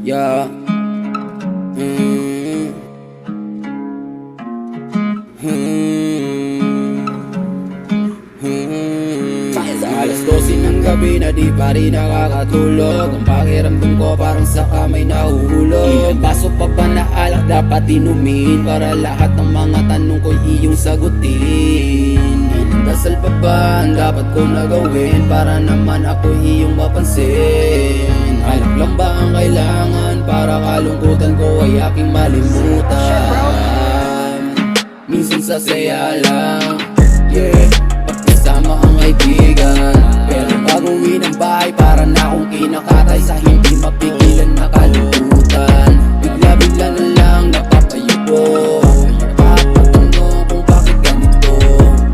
Yeah. Alas 12 ng gabi na di pa rin nakakatulog. Ang pakiramdam ko parang sa kamay nahuhulog. Ilang baso pa ba na alak dapat inumin para lahat ng mga tanong ko'y iyong sagutin? Ilang dasal pa ba ang dapat ko nagawin para naman ako iyong mapansin? Hanap lang ba ang kailangan para kalungkutan ko ay aking malimutan? Minsan sa saya lang, yeah, pagkasama ang kaibigan. Pero pag uwi ng bahay para na akong kinakatay sa hindi mapigilan na kalungkutan. Bigla-bigla na lang napapayuko, napapatanong kung bakit ganito.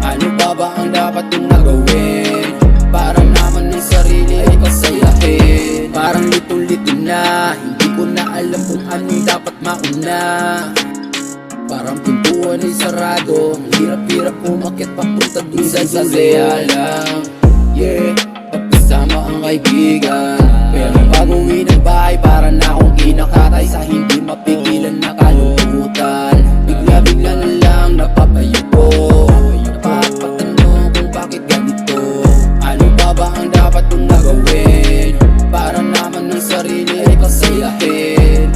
Ano ba ang dapat kong nagawin para naman ng sarili ay pasayahin? Parang litong-lito na, hindi ko na alam kung anong dapat mauna. Parang pintuan ay sarado, ang hirap-hirap umakyat papunta dun sa saya lang, yeah, pagkasama ang kaibigan. Pero pag uwi ng bahay para na akong kinakatay sa hindi mapigilan na kalungkutan. Bigla-bigla na lang napapayuko, napapatanong kung bakit ganito. Ano ba ang dapat kong nagawin para naman ng sarili ay pasayahin?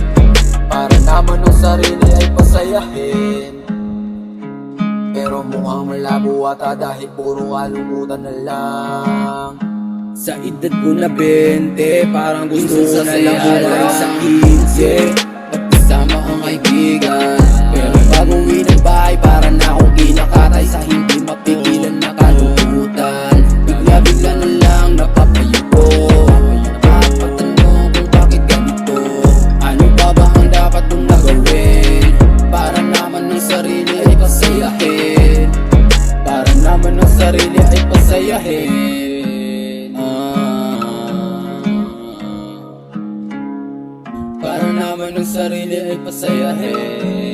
Para naman ng sarili ay pasayahin. Pero mukhang malabo ata dahil puro kalungkutan na lang. Sa edad ko na 20, parang gusto ko na lang bumalik sa 15. Pagkasama ang kaibigan. Pero pag uwi ng bahay para na akong kinakatay sa hindi mapigilan na kalungkutan. Bigla-bigla na lang napapayuko, napapatanong kung bakit ganito. Ano ba ang dapat kong nagawin para naman ng sarili ay pasayahin? Para naman ng sarili ay pasayahin. Para naman ng sarili ay pasayahin.